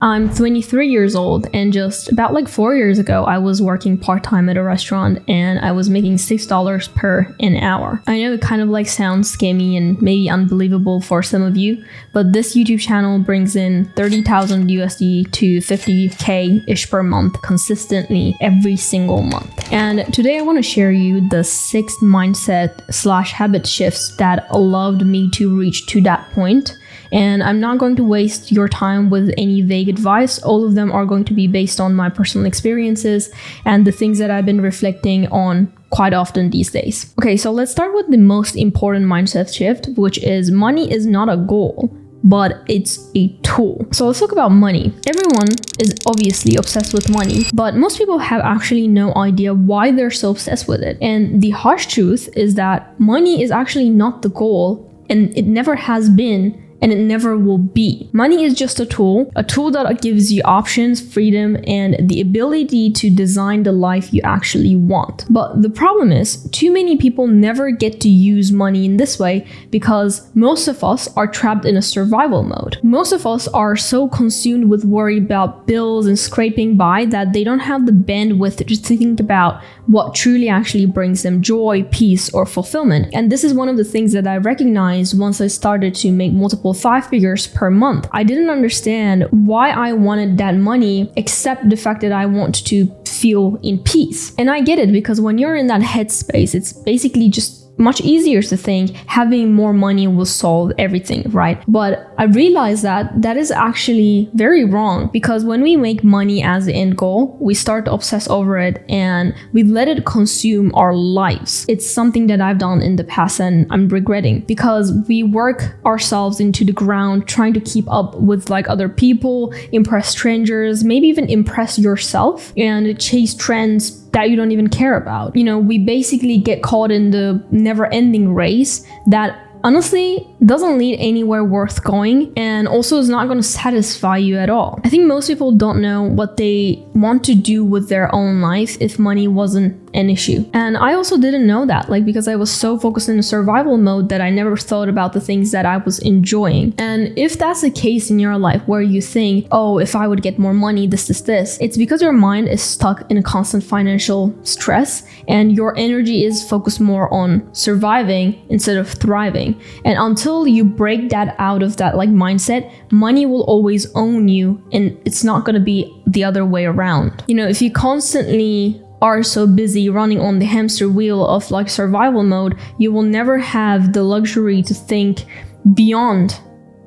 I'm 23 years old, and just about like 4 years ago, I was working part-time at a restaurant and I was making $6 per an hour. I know it kind of like sounds scammy and maybe unbelievable for some of you, but this YouTube channel brings in 30,000 USD to 50K-ish per month consistently every single month. And today I want to share you the 6 mindset/habit shifts that allowed me to reach to that point. And I'm not going to waste your time with any vague advice. All of them are going to be based on my personal experiences and the things that I've been reflecting on quite often these days. Okay, so let's start with the most important mindset shift, which is money is not a goal, but it's a tool. So let's talk about money. Everyone is obviously obsessed with money, but most people have actually no idea why they're so obsessed with it. And the harsh truth is that money is actually not the goal, and it never has been, and it never will be. Money is just a tool that gives you options, freedom, and the ability to design the life you actually want. But the problem is, too many people never get to use money in this way because most of us are trapped in a survival mode. Most of us are so consumed with worry about bills and scraping by that they don't have the bandwidth to think about what truly actually brings them joy, peace, or fulfillment. And this is one of the things that I recognized once I started to make multiple 5 figures per month. I didn't understand why I wanted that money except the fact that I want to feel in peace. And I get it, because when you're in that headspace, it's basically just much easier to think having more money will solve everything, right? But I realized that that is actually very wrong, because when we make money as the end goal, we start to obsess over it and we let it consume our lives. It's something that I've done in the past and I'm regretting, because we work ourselves into the ground trying to keep up with like other people, impress strangers, maybe even impress yourself, and chase trends that you don't even care about. You know, we basically get caught in the never-ending race that honestly doesn't lead anywhere worth going, and also is not going to satisfy you at all. I think most people don't know what they want to do with their own life if money wasn't an issue. And I also didn't know that, like, because I was so focused in a survival mode that I never thought about the things that I was enjoying. And if that's the case in your life where you think, oh, if I would get more money, this, it's because your mind is stuck in a constant financial stress and your energy is focused more on surviving instead of thriving. And until you break that out of that like mindset, money will always own you, and it's not going to be the other way around. You know, if you constantly are so busy running on the hamster wheel of like survival mode, you will never have the luxury to think beyond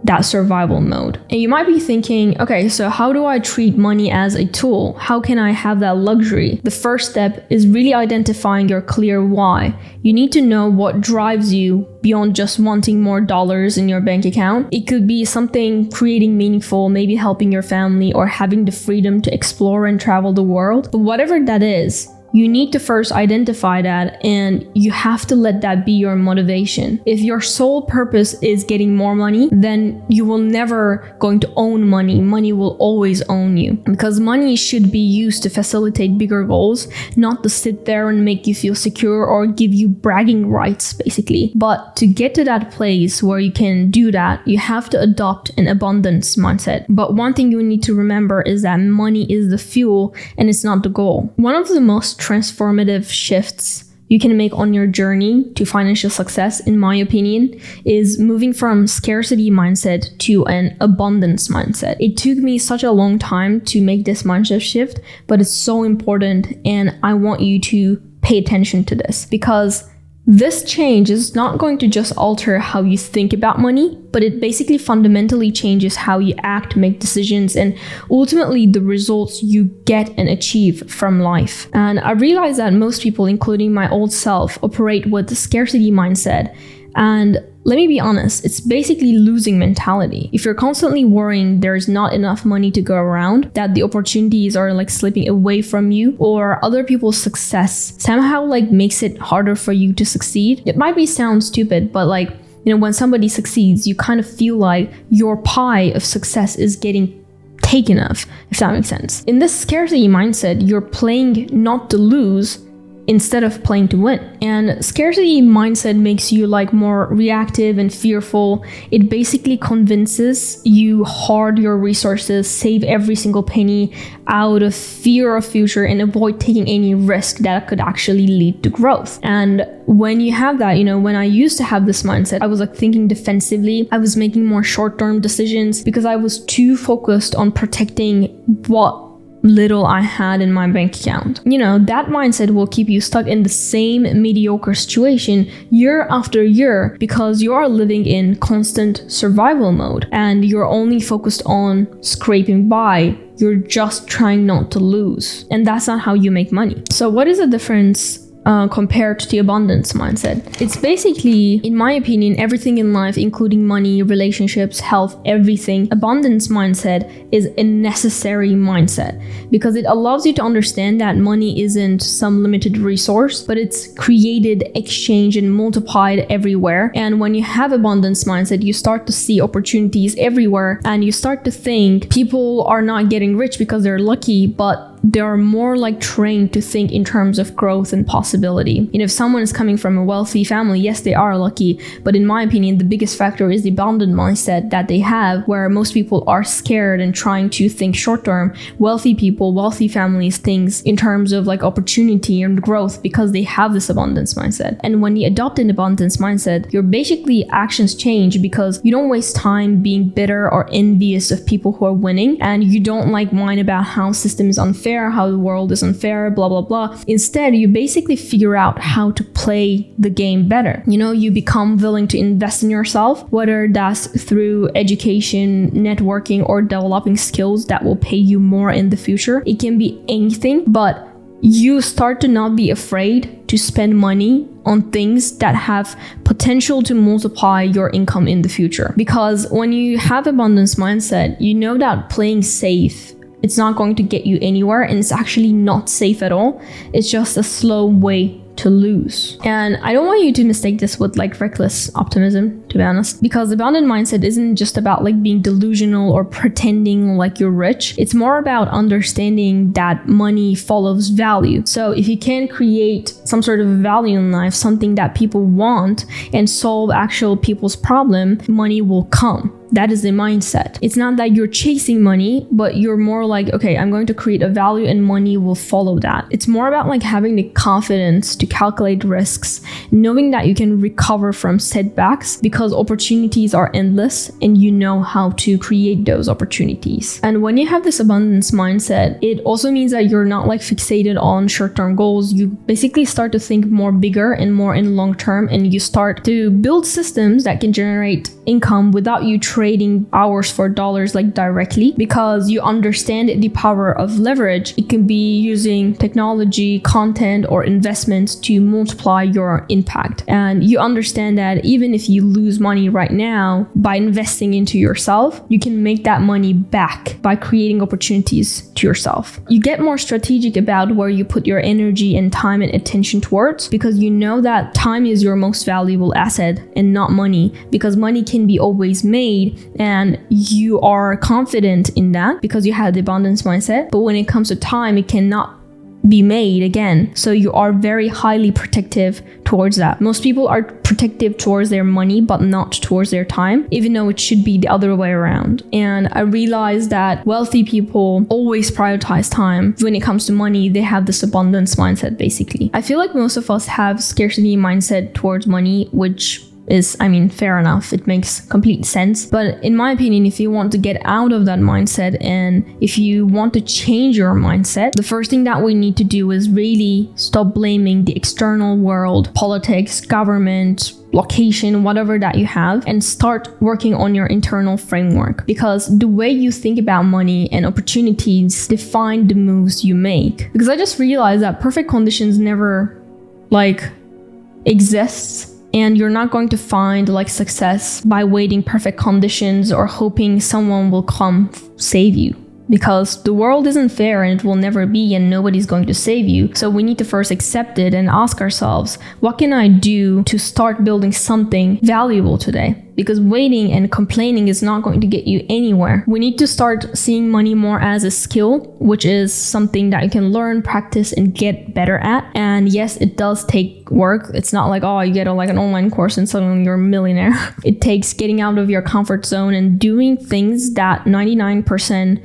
that survival mode. And you might be thinking, okay, so how do I treat money as a tool? How can I have that luxury? The first step is really identifying your clear why. You need to know what drives you beyond just wanting more dollars in your bank account. It could be something creating meaningful, maybe helping your family, or having the freedom to explore and travel the world. But whatever that is, you need to first identify that, and you have to let that be your motivation. If your sole purpose is getting more money, then you will never going to own money. Money will always own you, because money should be used to facilitate bigger goals, not to sit there and make you feel secure or give you bragging rights, basically. But to get to that place where you can do that, you have to adopt an abundance mindset. But one thing you need to remember is that money is the fuel and it's not the goal. One of the most transformative shifts you can make on your journey to financial success, in my opinion, is moving from scarcity mindset to an abundance mindset. It took me such a long time to make this mindset shift, but it's so important, and I want you to pay attention to this, because this change is not going to just alter how you think about money, but it basically fundamentally changes how you act, make decisions, and ultimately the results you get and achieve from life. And I realize that most people, including my old self, operate with the scarcity mindset. And let me be honest, it's basically losing mentality. If you're constantly worrying there's not enough money to go around, that the opportunities are like slipping away from you, or other people's success somehow like makes it harder for you to succeed. It might sound stupid, but like, you know, when somebody succeeds, you kind of feel like your pie of success is getting taken of, if that makes sense. In this scarcity mindset, you're playing not to lose, instead of playing to win. And scarcity mindset makes you like more reactive and fearful. It basically convinces you hoard your resources, save every single penny out of fear of future, and avoid taking any risk that could actually lead to growth. And when you have that, when I used to have this mindset, I was like thinking defensively. I was making more short-term decisions because I was too focused on protecting what little I had in my bank account. That mindset will keep you stuck in the same mediocre situation year after year because you are living in constant survival mode and you're only focused on scraping by. You're just trying not to lose. And that's not how you make money. So what is the difference compared to the abundance mindset? It's basically, in my opinion, everything in life, including money, relationships, health, everything. Abundance mindset is a necessary mindset because it allows you to understand that money isn't some limited resource, but it's created, exchanged, and multiplied everywhere. And when you have abundance mindset, you start to see opportunities everywhere and you start to think people are not getting rich because they're lucky, but they are more like trained to think in terms of growth and possibility. If someone is coming from a wealthy family, yes, they are lucky, but in my opinion, the biggest factor is the abundant mindset that they have, where most people are scared and trying to think short term. Wealthy people, wealthy families think in terms of like opportunity and growth because they have this abundance mindset. And when you adopt an abundance mindset, your basically actions change because you don't waste time being bitter or envious of people who are winning, and you don't like whine about how system is unfair, how the world is unfair, blah, blah, blah. Instead, you basically figure out how to play the game better. You become willing to invest in yourself, whether that's through education, networking, or developing skills that will pay you more in the future. It can be anything, but you start to not be afraid to spend money on things that have potential to multiply your income in the future. Because when you have abundance mindset, you know that playing safe, it's not going to get you anywhere, and it's actually not safe at all. It's just a slow way to lose. And I don't want you to mistake this with like reckless optimism, to be honest, because abundant mindset isn't just about like being delusional or pretending like you're rich. It's more about understanding that money follows value. So if you can create some sort of value in life, something that people want, and solve actual people's problem, money will come. That is the mindset. It's not that you're chasing money, but you're more like, okay, I'm going to create a value and money will follow that. It's more about like having the confidence to calculate risks, knowing that you can recover from setbacks because opportunities are endless and you know how to create those opportunities. And when you have this abundance mindset, it also means that you're not like fixated on short-term goals. You basically start to think more bigger and more in long term, and you start to build systems that can generate income without you trading hours for dollars like directly, because you understand the power of leverage. It can be using technology, content, or investments to multiply your impact. And you understand that even if you lose money right now, by investing into yourself, you can make that money back by creating opportunities to yourself. You get more strategic about where you put your energy and time and attention towards, because you know that time is your most valuable asset and not money, because money can be always made, and you are confident in that because you have the abundance mindset. But when it comes to time, it cannot be made again. So you are very highly protective towards that. Most people are protective towards their money, but not towards their time, even though it should be the other way around. And I realized that wealthy people always prioritize time. When it comes to money, they have this abundance mindset, basically. I feel like most of us have scarcity mindset towards money, which is, fair enough. It makes complete sense. But in my opinion, if you want to get out of that mindset and if you want to change your mindset, the first thing that we need to do is really stop blaming the external world, politics, government, location, whatever that you have, and start working on your internal framework. Because the way you think about money and opportunities define the moves you make. Because I just realized that perfect conditions never exists. And you're not going to find success by waiting perfect conditions or hoping someone will come save you. because the world isn't fair and it will never be, and nobody's going to save you. So we need to first accept it and ask ourselves, what can I do to start building something valuable today? Because waiting and complaining is not going to get you anywhere. We need to start seeing money more as a skill, which is something that you can learn, practice, and get better at. And yes, it does take work. It's not like, oh, you get like an online course and suddenly you're a millionaire. It takes getting out of your comfort zone and doing things that 99%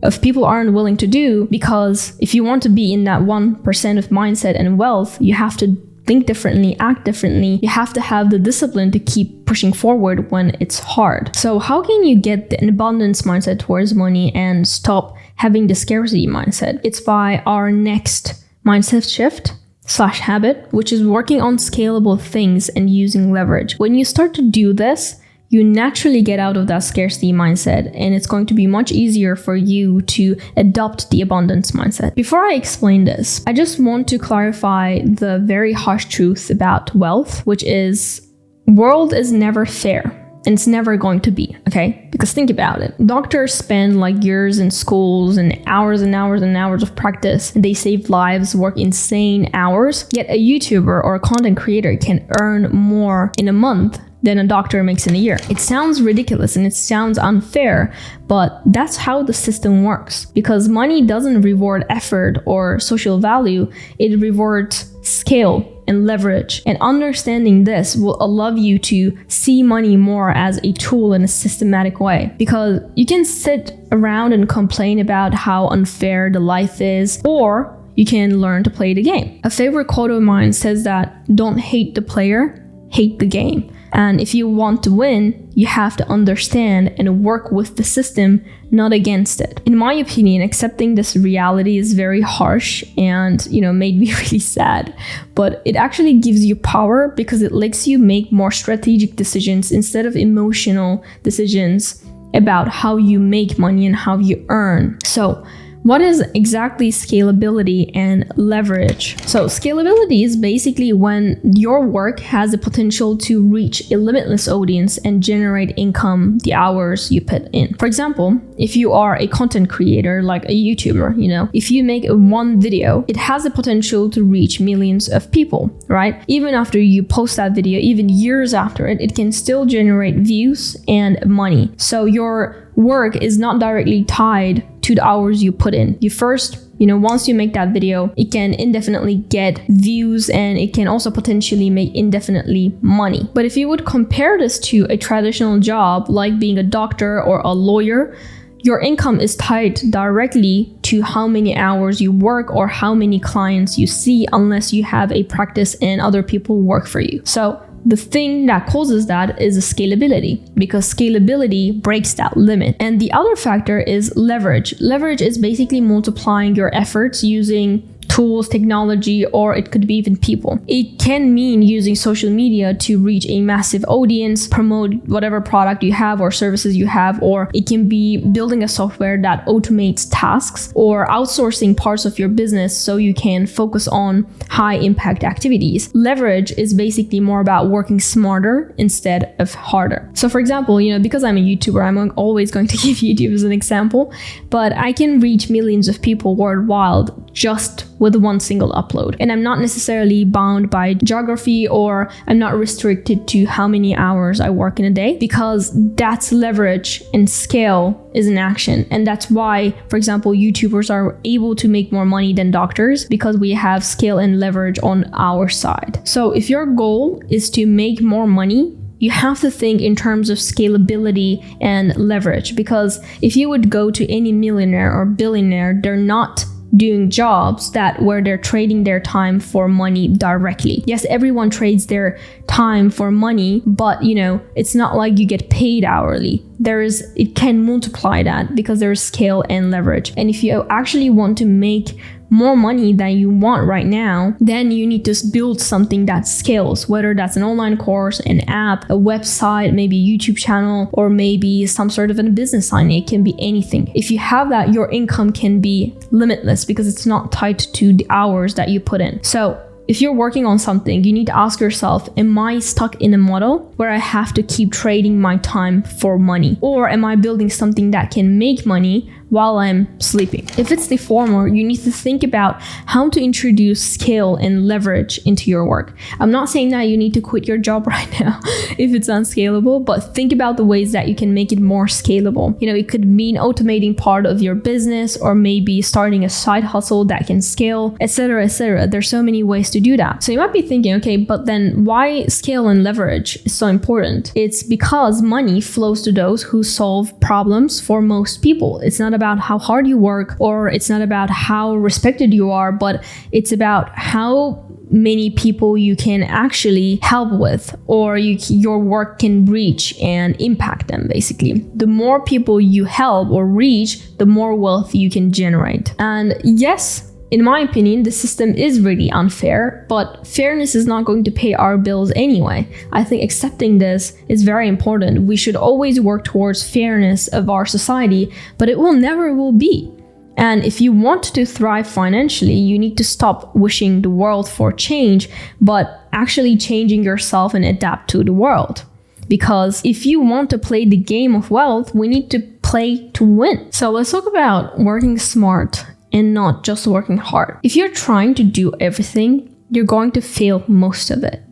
of people aren't willing to do, because if you want to be in that 1% of mindset and wealth, you have to think differently, act differently. You have to have the discipline to keep pushing forward when it's hard. So how can you get the abundance mindset towards money and stop having the scarcity mindset? It's by our next mindset shift / habit, which is working on scalable things and using leverage. When you start to do this, you naturally get out of that scarcity mindset, and it's going to be much easier for you to adopt the abundance mindset. Before I explain this, I just want to clarify the very harsh truth about wealth, which is world is never fair. And it's never going to be, okay? Because think about it. Doctors spend like years in schools and hours and hours and hours of practice. And they save lives, work insane hours. Yet a YouTuber or a content creator can earn more in a month than a doctor makes in a year. It sounds ridiculous and it sounds unfair, but that's how the system works. Because money doesn't reward effort or social value, it rewards scale and leverage. And understanding this will allow you to see money more as a tool in a systematic way. Because you can sit around and complain about how unfair the life is, or you can learn to play the game. A favorite quote of mine says that don't hate the player, hate the game. And if you want to win, you have to understand and work with the system, not against it. In my opinion, accepting this reality is very harsh and, made me really sad. But it actually gives you power because it lets you make more strategic decisions instead of emotional decisions about how you make money and how you earn. So, what is exactly scalability and leverage? So scalability is basically when your work has the potential to reach a limitless audience and generate income the hours you put in. For example, if you are a content creator, like a YouTuber, if you make one video, it has the potential to reach millions of people, right? Even after you post that video, even years after it, it can still generate views and money. So your work is not directly tied to the hours you put in. You first, once you make that video, it can indefinitely get views and it can also potentially make indefinitely money. But if you would compare this to a traditional job like being a doctor or a lawyer, your income is tied directly to how many hours you work or how many clients you see, unless you have a practice and other people work for you. So the thing that causes that is scalability, because scalability breaks that limit. And the other factor is leverage. Leverage is basically multiplying your efforts using tools, technology, or it could be even people. It can mean using social media to reach a massive audience, promote whatever product you have or services you have, or it can be building a software that automates tasks or outsourcing parts of your business so you can focus on high impact activities. Leverage is basically more about working smarter instead of harder. So for example, because I'm a YouTuber, I'm always going to give YouTube as an example, but I can reach millions of people worldwide just with one single upload. And I'm not necessarily bound by geography, or I'm not restricted to how many hours I work in a day, because that's leverage and scale is in action. And that's why, for example, YouTubers are able to make more money than doctors, because we have scale and leverage on our side. So if your goal is to make more money, you have to think in terms of scalability and leverage, because if you would go to any millionaire or billionaire, they're not doing jobs where they're trading their time for money directly. Yes, everyone trades their time for money, but it's not like you get paid hourly. It can multiply that because there's scale and leverage. And if you actually want to make more money than you want right now, then you need to build something that scales, whether that's an online course, an app, a website, maybe a YouTube channel, or maybe some sort of a business sign. It can be anything. If you have that, your income can be limitless because it's not tied to the hours that you put in. So if you're working on something, you need to ask yourself, am I stuck in a model where I have to keep trading my time for money? Or am I building something that can make money while I'm sleeping. If it's the former, you need to think about how to introduce scale and leverage into your work. I'm not saying that you need to quit your job right now if it's unscalable, but think about the ways that you can make it more scalable. It could mean automating part of your business, or maybe starting a side hustle that can scale, etc., etc. There's so many ways to do that. So you might be thinking, okay, but then why scale and leverage is so important? It's because money flows to those who solve problems for most people. It's not about how hard you work, or it's not about how respected you are, but it's about how many people you can actually help with, or your work can reach and impact them, basically. The more people you help or reach, the more wealth you can generate. And yes, in my opinion, the system is really unfair, but fairness is not going to pay our bills anyway. I think accepting this is very important. We should always work towards fairness of our society, but it never will be. And if you want to thrive financially, you need to stop wishing the world for change, but actually changing yourself and adapt to the world. Because if you want to play the game of wealth, we need to play to win. So let's talk about working smart and not just working hard. If you're trying to do everything, you're going to fail most of it.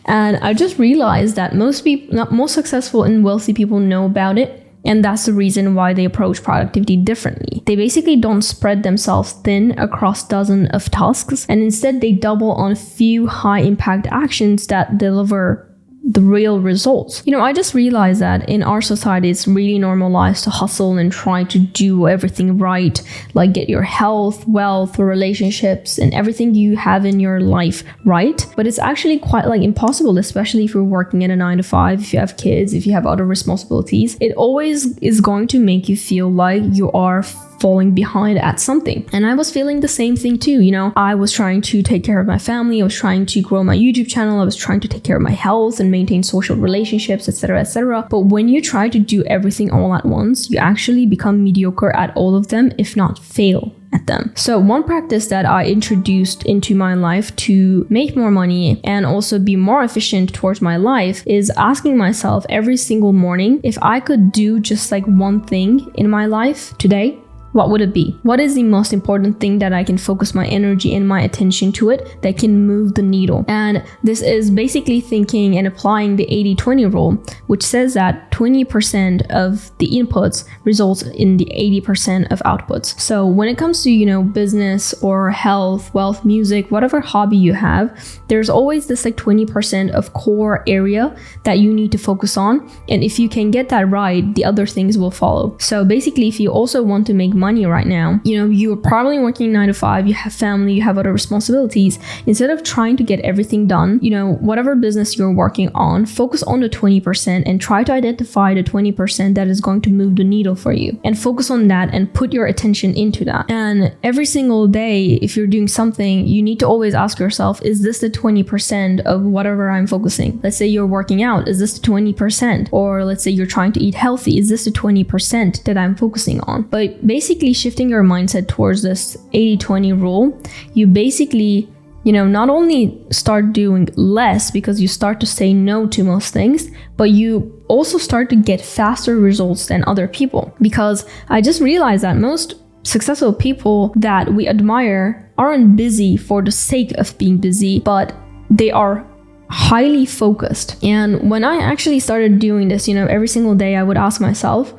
And I just realized that most successful and wealthy people know about it. And that's the reason why they approach productivity differently. They basically don't spread themselves thin across dozens of tasks, and instead they double on a few high impact actions that deliver the real results. I just realized that in our society, it's really normalized to hustle and try to do everything right, like get your health, wealth, relationships, and everything you have in your life right. But it's actually quite impossible, especially if you're working at a 9 to 5, if you have kids, if you have other responsibilities. It always is going to make you feel like you are falling behind at something. And I was feeling the same thing too. I was trying to take care of my family. I was trying to grow my YouTube channel. I was trying to take care of my health and maintain social relationships, etc., etc. But when you try to do everything all at once, you actually become mediocre at all of them, if not fail at them. So one practice that I introduced into my life to make more money and also be more efficient towards my life is asking myself every single morning, if I could do just one thing in my life today, what would it be? What is the most important thing that I can focus my energy and my attention to it that can move the needle? And this is basically thinking and applying the 80-20 rule, which says that 20% of the inputs results in the 80% of outputs. So when it comes to, business or health, wealth, music, whatever hobby you have, there's always this 20% of core area that you need to focus on. And if you can get that right, the other things will follow. So basically, if you also want to make money right now, you're probably working 9 to 5, you have family, you have other responsibilities. Instead of trying to get everything done, whatever business you're working on, focus on the 20% and try to identify the 20% that is going to move the needle for you, and focus on that and put your attention into that. And every single day, if you're doing something, you need to always ask yourself, is this the 20% of whatever I'm focusing? Let's say you're working out, is this the 20%? Or let's say you're trying to eat healthy, is this the 20% that I'm focusing on? But basically shifting your mindset towards this 80-20 rule, you basically, not only start doing less because you start to say no to most things, but you also start to get faster results than other people. Because I just realized that most successful people that we admire aren't busy for the sake of being busy, but they are highly focused. And when I actually started doing this, every single day I would ask myself,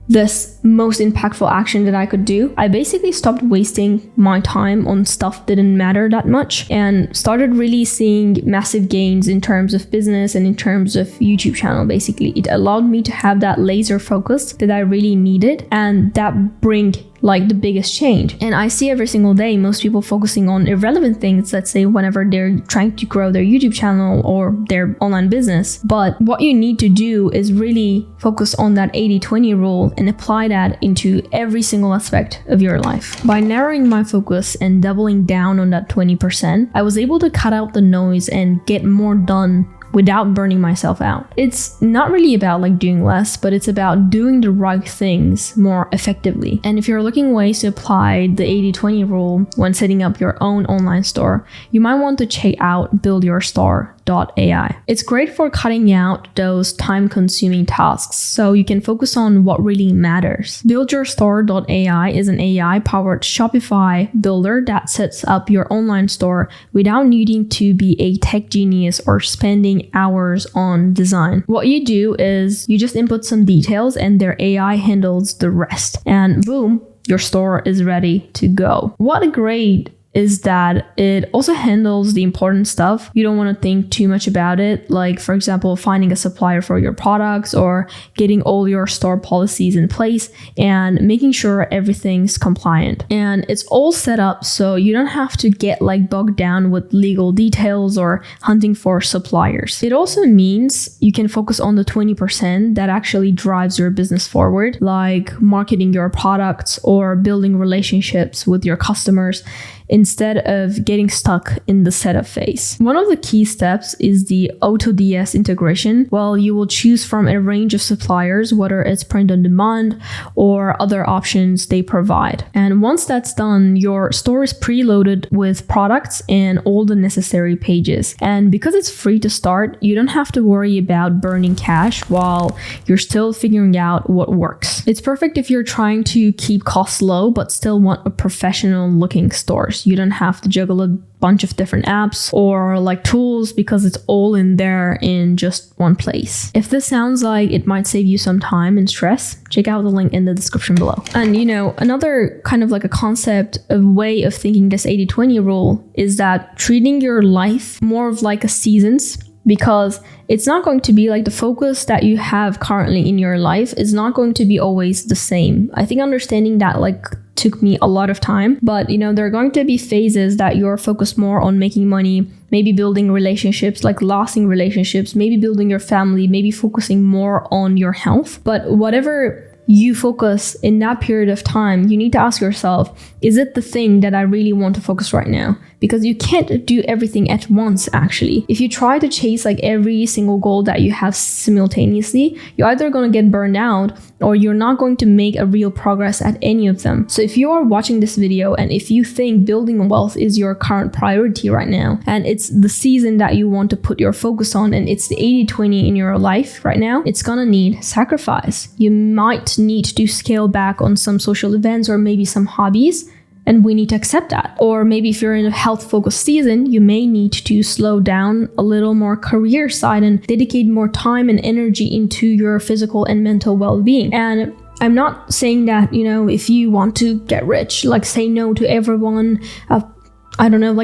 this most impactful action that I could do, I basically stopped wasting my time on stuff that didn't matter that much and started really seeing massive gains in terms of business and in terms of YouTube channel. Basically, it allowed me to have that laser focus that I really needed, and that bring the biggest change. And I see every single day most people focusing on irrelevant things, let's say whenever they're trying to grow their YouTube channel or their online business. But what you need to do is really focus on that 80-20 rule and apply that into every single aspect of your life. By narrowing my focus and doubling down on that 20%, I was able to cut out the noise and get more done without burning myself out. It's not really about doing less, but it's about doing the right things more effectively. And if you're looking ways to apply the 80-20 rule when setting up your own online store, you might want to check out buildyourstore.com. buildyourstore.ai. It's great for cutting out those time-consuming tasks so you can focus on what really matters. Buildyourstore.ai is an AI-powered Shopify builder that sets up your online store without needing to be a tech genius or spending hours on design. What you do is you just input some details and their AI handles the rest. And boom, your store is ready to go. What great is that it also handles the important stuff. You don't want to think too much about it, like for example finding a supplier for your products or getting all your store policies in place and making sure everything's compliant. And it's all set up so you don't have to get like bogged down with legal details or hunting for suppliers. It also means you can focus on the 20% that actually drives your business forward, like marketing your products or building relationships with your customers, instead of getting stuck in the setup phase. One of the key steps is the AutoDS integration. Well, you will choose from a range of suppliers, whether it's print on demand or other options they provide. And once that's done, your store is preloaded with products and all the necessary pages. And because it's free to start, you don't have to worry about burning cash while you're still figuring out what works. It's perfect if you're trying to keep costs low but still want a professional looking store. You don't have to juggle a bunch of different apps or like tools because it's all in there in just one place. If this sounds like it might save you some time and stress, check out the link in the description below. And another kind of like a concept, a way of thinking this 80-20 rule is that treating your life more of like a seasons, because it's not going to be like the focus that you have currently in your life is not going to be always the same. I think understanding that like took me a lot of time, but there are going to be phases that you're focused more on making money, maybe building relationships, like lasting relationships, maybe building your family, maybe focusing more on your health. But whatever you focus in that period of time, you need to ask yourself, is it the thing that I really want to focus right now? Because you can't do everything at once, actually. If you try to chase like every single goal that you have simultaneously, you're either going to get burned out or you're not going to make a real progress at any of them. So if you are watching this video and if you think building wealth is your current priority right now, and it's the season that you want to put your focus on, and it's the 80-20 in your life right now, it's gonna need sacrifice. You might need to scale back on some social events or maybe some hobbies, and we need to accept that. Or maybe if you're in a health-focused season, you may need to slow down a little more career side and dedicate more time and energy into your physical and mental well-being. And I'm not saying that, if you want to get rich, like say no to everyone,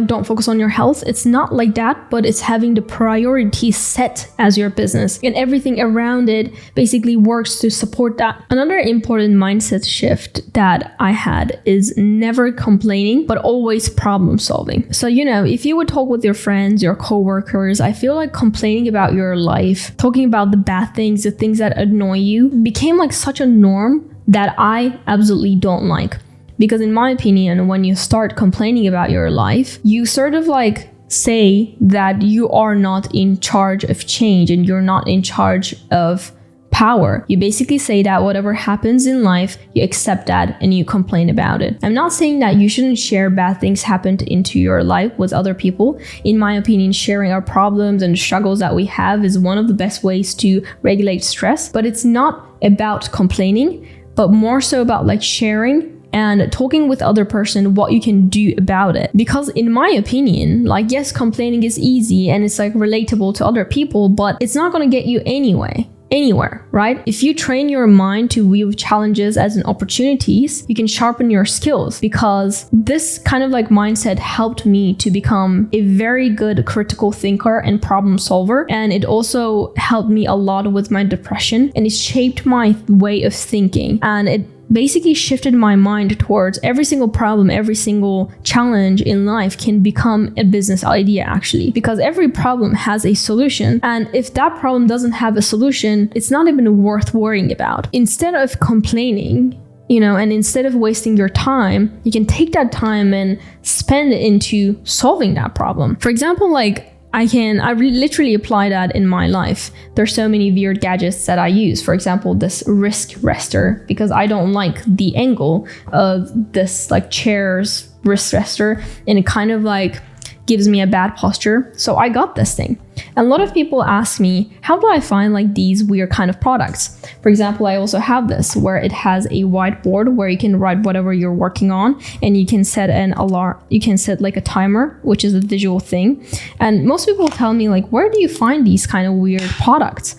don't focus on your health. It's not like that, but it's having the priority set as your business and everything around it basically works to support that. Another important mindset shift that I had is never complaining, but always problem solving. So, if you would talk with your friends, your coworkers, I feel like complaining about your life, talking about the bad things, the things that annoy you, became like such a norm that I absolutely don't like. Because in my opinion, when you start complaining about your life, you sort of like say that you are not in charge of change and you're not in charge of power. You basically say that whatever happens in life, you accept that and you complain about it. I'm not saying that you shouldn't share bad things happened into your life with other people. In my opinion, sharing our problems and struggles that we have is one of the best ways to regulate stress. But it's not about complaining, but more so about like sharing and talking with other person what you can do about it. Because in my opinion, like yes, complaining is easy and it's like relatable to other people, but it's not going to get you anywhere, right? If you train your mind to view challenges as an opportunities, you can sharpen your skills, because this kind of like mindset helped me to become a very good critical thinker and problem solver. And it also helped me a lot with my depression, and it shaped my way of thinking. And it basically shifted my mind towards every single problem, every single challenge in life can become a business idea actually, because every problem has a solution. And if that problem doesn't have a solution, it's not even worth worrying about. Instead of complaining, and instead of wasting your time, you can take that time and spend it into solving that problem. For example, like I literally apply that in my life. There's so many weird gadgets that I use. For example, this wrist rester, because I don't like the angle of this like chair's wrist rester, and it kind of like gives me a bad posture. So I got this thing. And a lot of people ask me, how do I find like these weird kind of products? For example, I also have this where it has a whiteboard where you can write whatever you're working on, and you can set an alarm, you can set like a timer, which is a visual thing. And most people tell me like, where do you find these kind of weird products?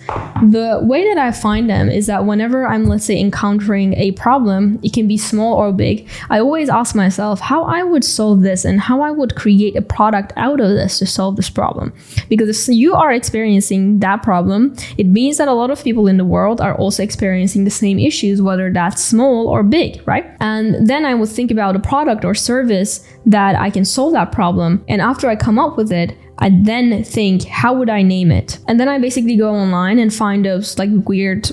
The way that I find them is that whenever I'm, let's say, encountering a problem, it can be small or big, I always ask myself how I would solve this and how I would create a product out of this to solve this problem. Because if you are experiencing that problem, it means that a lot of people in the world are also experiencing the same issues, whether that's small or big, right? And then I would think about a product or service that I can solve that problem. And after I come up with it, I then think, how would I name it? And then I basically go online and find those like weird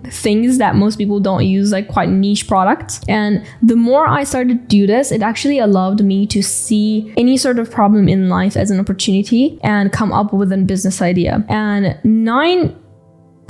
things that most people don't use, like quite niche products. And the more I started to do this, it actually allowed me to see any sort of problem in life as an opportunity and come up with a business idea. And 9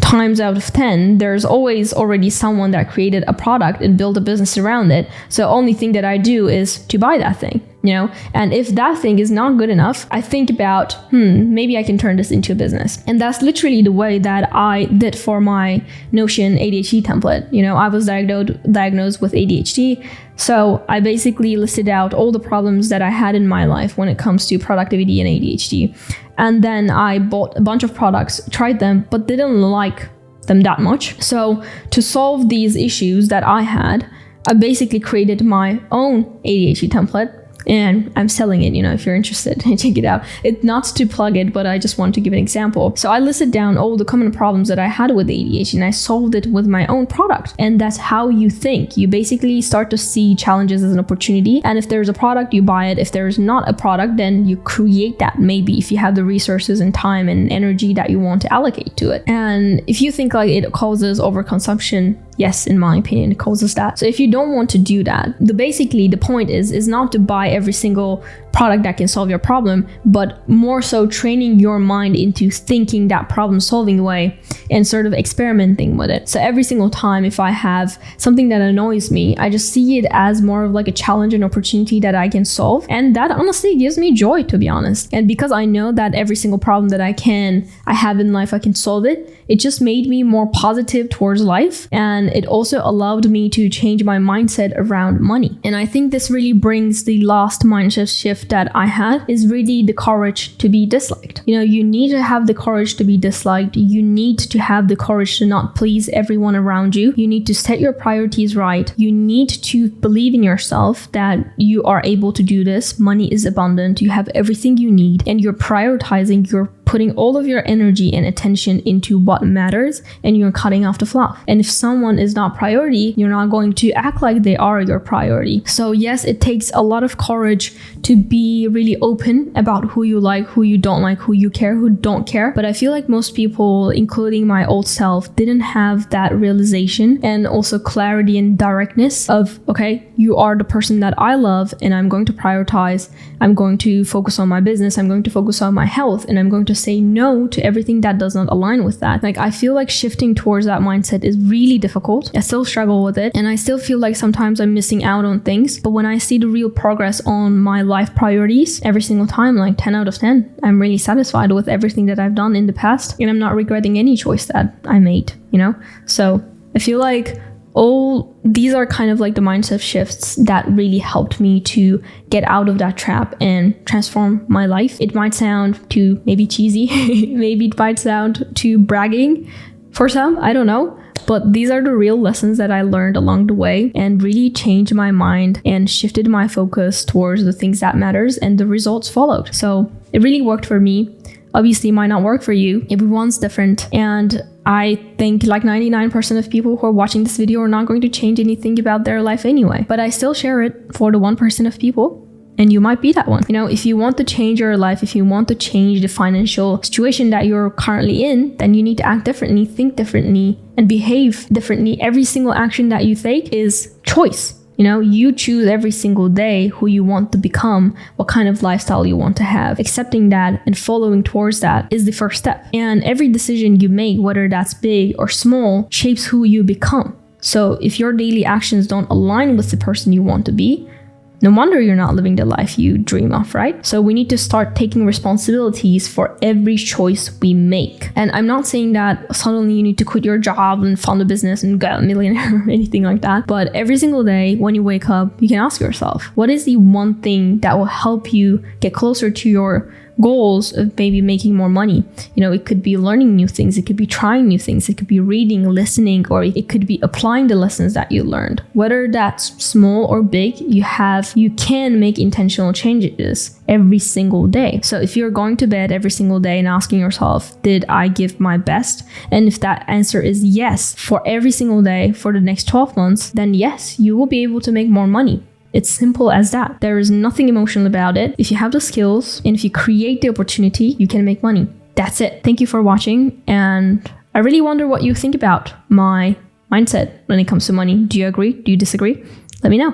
times out of 10, there's always already someone that created a product and built a business around it. So only thing that I do is to buy that thing, you know? And if that thing is not good enough, I think about, maybe I can turn this into a business. And that's literally the way that I did for my Notion ADHD template. You know, I was diagnosed with ADHD. So I basically listed out all the problems that I had in my life when it comes to productivity and ADHD. And then I bought a bunch of products, tried them, but didn't like them that much. So to solve these issues that I had, I basically created my own ADHD template. And I'm selling it, you know, if you're interested, check it out. It's not to plug it, but I just want to give an example. So I listed down all the common problems that I had with ADHD and I solved it with my own product. And that's how you think. You basically start to see challenges as an opportunity. And if there's a product, you buy it. If there's not a product, then you create that, maybe if you have the resources and time and energy that you want to allocate to it. And if you think like it causes overconsumption, yes, in my opinion, it causes that. So if you don't want to do that, basically the point is not to buy every single product that can solve your problem, but more so training your mind into thinking that problem solving way and sort of experimenting with it. So every single time if I have something that annoys me, I just see it as more of like a challenge and opportunity that I can solve. And that honestly gives me joy, to be honest. And because I know that every single problem that I have in life, I can solve it, it just made me more positive towards life. And it also allowed me to change my mindset around money. And I think this really brings the last mindset shift that I had, is really the courage to be disliked. You know, you need to have the courage to be disliked. You need to have the courage to not please everyone around you. You need to set your priorities right. You need to believe in yourself that you are able to do this. Money is abundant. You have everything you need, and you're prioritizing, you're putting all of your energy and attention into what matters, and you're cutting off the fluff. And if someone is not priority, you're not going to act like they are your priority. So yes, it takes a lot of courage to be really open about who you like, who you don't like, who you care, who don't care. But I feel like most people, including my old self, didn't have that realization and also clarity and directness of, okay, you are the person that I love, and I'm going to prioritize. I'm going to focus on my business. I'm going to focus on my health, and I'm going to say no to everything that does not align with that. Like, I feel like shifting towards that mindset is really difficult. I still struggle with it, and I still feel like sometimes I'm missing out on things. But when I see the real progress on my life priorities every single time, like 10 out of 10, I'm really satisfied with everything that I've done in the past, and I'm not regretting any choice that I made, you know? So I feel like all these are kind of like the mindset shifts that really helped me to get out of that trap and transform my life. It might sound too maybe cheesy, maybe it might sound too bragging for some, I don't know. But these are the real lessons that I learned along the way and really changed my mind and shifted my focus towards the things that matters, and the results followed. So it really worked for me. Obviously, it might not work for you. Everyone's different. And I think like 99% of people who are watching this video are not going to change anything about their life anyway. But I still share it for the 1% of people. And you might be that one. You know, if you want to change your life, if you want to change the financial situation that you're currently in, then you need to act differently, think differently, and behave differently. Every single action that you take is choice. You know, you choose every single day who you want to become, what kind of lifestyle you want to have. Accepting that and following towards that is the first step. And every decision you make, whether that's big or small, shapes who you become. So if your daily actions don't align with the person you want to be, No wonder you're not living the life you dream of, right? So we need to start taking responsibilities for every choice we make. And I'm not saying that suddenly you need to quit your job and found a business and go a millionaire or anything like that. But every single day when you wake up, you can ask yourself, what is the one thing that will help you get closer to your goals of maybe making more money? It could be learning new things, it could be trying new things, it could be reading, listening, or it could be applying the lessons that you learned. Whether that's small or big, you can make intentional changes every single day. So if you're going to bed every single day and asking yourself, did I give my best? And if that answer is yes for every single day for the next 12 months, then yes, you will be able to make more money. It's simple as that. There is nothing emotional about it. If you have the skills and if you create the opportunity, you can make money. That's it. Thank you for watching. And I really wonder what you think about my mindset when it comes to money. Do you agree? Do you disagree? Let me know.